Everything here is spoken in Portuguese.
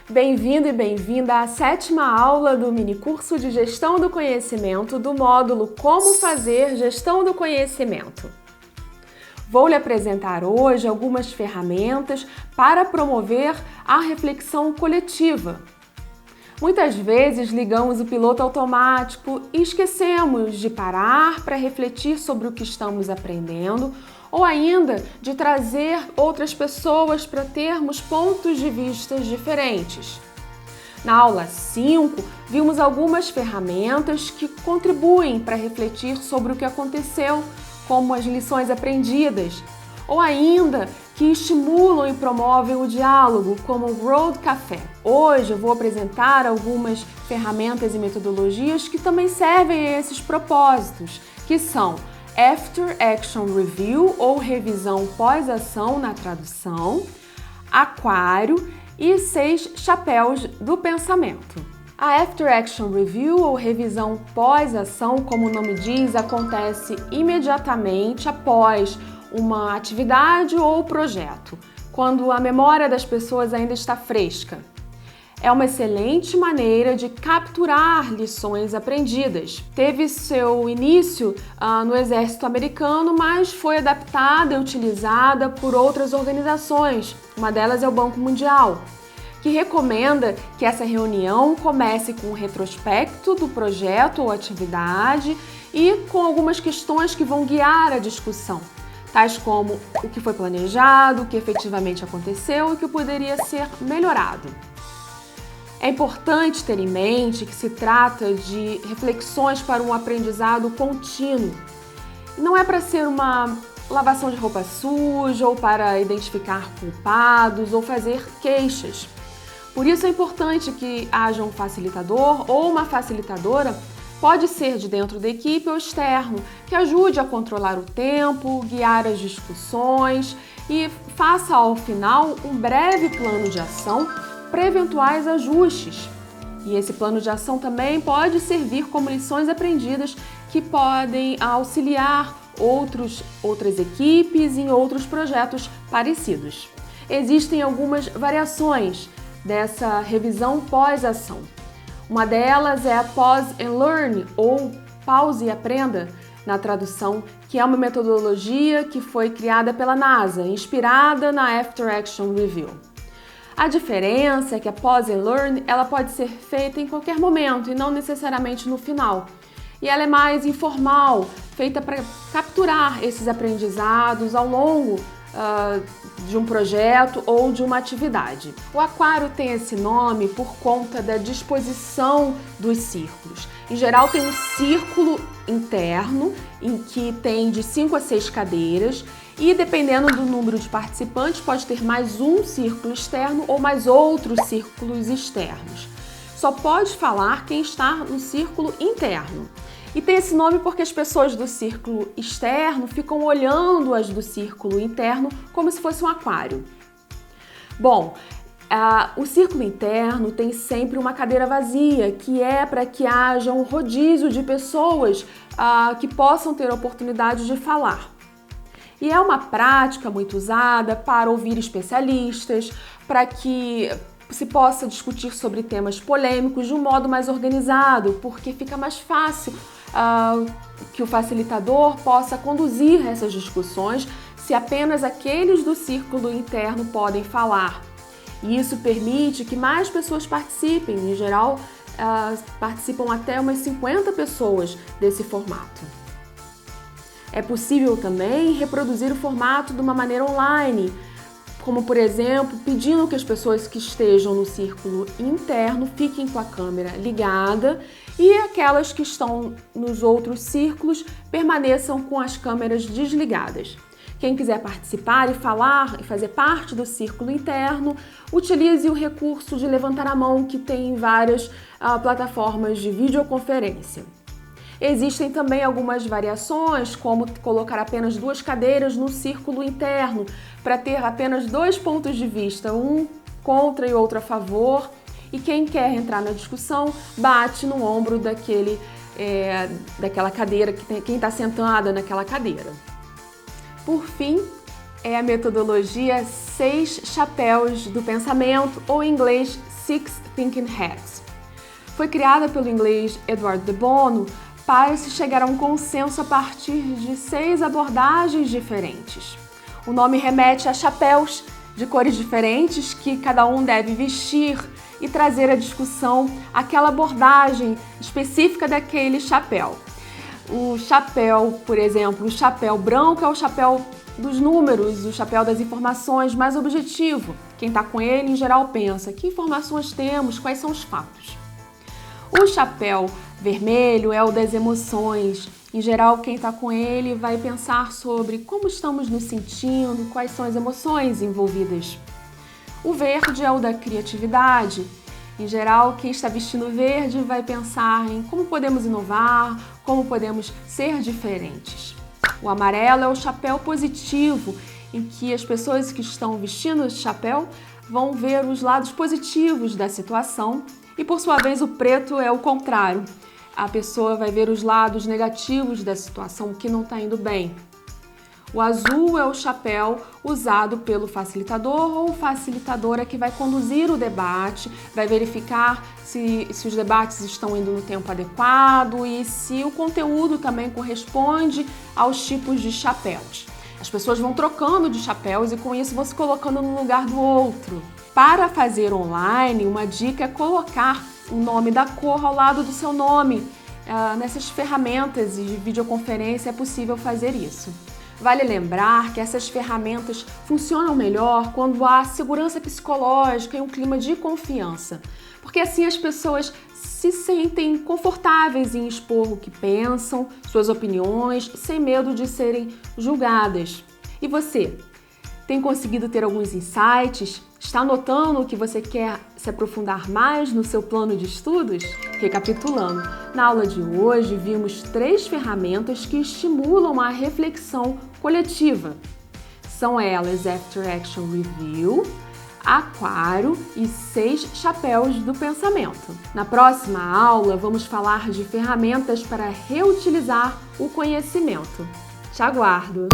Bem-vindo e bem-vinda à 7ª aula do minicurso de Gestão do Conhecimento do módulo Como Fazer Gestão do Conhecimento. Vou lhe apresentar hoje algumas ferramentas para promover a reflexão coletiva. Muitas vezes ligamos o piloto automático e esquecemos de parar para refletir sobre o que estamos aprendendo ou ainda de trazer outras pessoas para termos pontos de vista diferentes. Na aula 5, vimos algumas ferramentas que contribuem para refletir sobre o que aconteceu, como as lições aprendidas, ou ainda que estimulam e promovem o diálogo, como o Road Café. Hoje eu vou apresentar algumas ferramentas e metodologias que também servem a esses propósitos, que são After Action Review, ou revisão pós-ação na tradução, Aquário e 6 chapéus do pensamento. A After Action Review, ou revisão pós-ação, como o nome diz, acontece imediatamente após uma atividade ou projeto, quando a memória das pessoas ainda está fresca. É uma excelente maneira de capturar lições aprendidas. Teve seu início no Exército Americano, mas foi adaptada e utilizada por outras organizações. Uma delas é o Banco Mundial, que recomenda que essa reunião comece com um retrospecto do projeto ou atividade e com algumas questões que vão guiar a discussão, tais como o que foi planejado, o que efetivamente aconteceu e o que poderia ser melhorado. É importante ter em mente que se trata de reflexões para um aprendizado contínuo. Não é para ser uma lavação de roupa suja ou para identificar culpados ou fazer queixas. Por isso é importante que haja um facilitador ou uma facilitadora, pode ser de dentro da equipe ou externo, que ajude a controlar o tempo, guiar as discussões e faça ao final um breve plano de ação para eventuais ajustes. E esse plano de ação também pode servir como lições aprendidas que podem auxiliar outras equipes em outros projetos parecidos. Existem algumas variações dessa revisão pós-ação. Uma delas é a Pause and Learn, ou Pause e Aprenda, na tradução, que é uma metodologia que foi criada pela NASA, inspirada na After Action Review. A diferença é que a Pause and Learn ela pode ser feita em qualquer momento e não necessariamente no final. E ela é mais informal, feita para capturar esses aprendizados ao longo de um projeto ou de uma atividade. O aquário tem esse nome por conta da disposição dos círculos. Em geral tem um círculo interno em que tem de 5 a 6 cadeiras e dependendo do número de participantes pode ter mais um círculo externo ou mais outros círculos externos. Só pode falar quem está no círculo interno. E tem esse nome porque as pessoas do círculo externo ficam olhando as do círculo interno como se fosse um aquário. Bom, o círculo interno tem sempre uma cadeira vazia, que é para que haja um rodízio de pessoas que possam ter a oportunidade de falar. E é uma prática muito usada para ouvir especialistas, para que se possa discutir sobre temas polêmicos de um modo mais organizado, porque fica mais fácil que o facilitador possa conduzir essas discussões se apenas aqueles do círculo interno podem falar. E isso permite que mais pessoas participem, em geral participam até umas 50 pessoas desse formato. É possível também reproduzir o formato de uma maneira online, como por exemplo, pedindo que as pessoas que estejam no círculo interno fiquem com a câmera ligada e aquelas que estão nos outros círculos permaneçam com as câmeras desligadas. Quem quiser participar e falar e fazer parte do círculo interno, utilize o recurso de levantar a mão que tem em várias plataformas de videoconferência. Existem também algumas variações, como colocar apenas 2 cadeiras no círculo interno, para ter apenas 2 pontos de vista, um contra e outro a favor, e quem quer entrar na discussão bate no ombro daquela cadeira, quem está sentada naquela cadeira. Por fim, é a metodologia 6 chapéus do pensamento, ou em inglês Six Thinking Hats. Foi criada pelo inglês Edward de Bono para se chegar a um consenso a partir de 6 abordagens diferentes. O nome remete a chapéus de cores diferentes que cada um deve vestir e trazer à discussão aquela abordagem específica daquele chapéu. O chapéu, por exemplo, o chapéu branco é o chapéu dos números, o chapéu das informações, mais objetivo. Quem está com ele, em geral, pensa: que informações temos, quais são os fatos? O chapéu vermelho é o das emoções. Em geral, quem está com ele vai pensar sobre como estamos nos sentindo, quais são as emoções envolvidas. O verde é o da criatividade. Em geral, quem está vestindo verde vai pensar em como podemos inovar, como podemos ser diferentes. O amarelo é o chapéu positivo, em que as pessoas que estão vestindo esse chapéu vão ver os lados positivos da situação. E, por sua vez, o preto é o contrário. A pessoa vai ver os lados negativos da situação, que não está indo bem. O azul é o chapéu usado pelo facilitador ou facilitadora que vai conduzir o debate, vai verificar se os debates estão indo no tempo adequado e se o conteúdo também corresponde aos tipos de chapéus. As pessoas vão trocando de chapéus e com isso vão se colocando no lugar do outro. Para fazer online, uma dica é colocar o nome da cor ao lado do seu nome. Nessas ferramentas de videoconferência é possível fazer isso. Vale lembrar que essas ferramentas funcionam melhor quando há segurança psicológica e um clima de confiança, porque assim as pessoas se sentem confortáveis em expor o que pensam, suas opiniões, sem medo de serem julgadas. E você? Tem conseguido ter alguns insights? Está notando que você quer se aprofundar mais no seu plano de estudos? Recapitulando, na aula de hoje vimos 3 ferramentas que estimulam a reflexão coletiva. São elas After Action Review, Aquário e 6 chapéus do pensamento. Na próxima aula vamos falar de ferramentas para reutilizar o conhecimento. Te aguardo!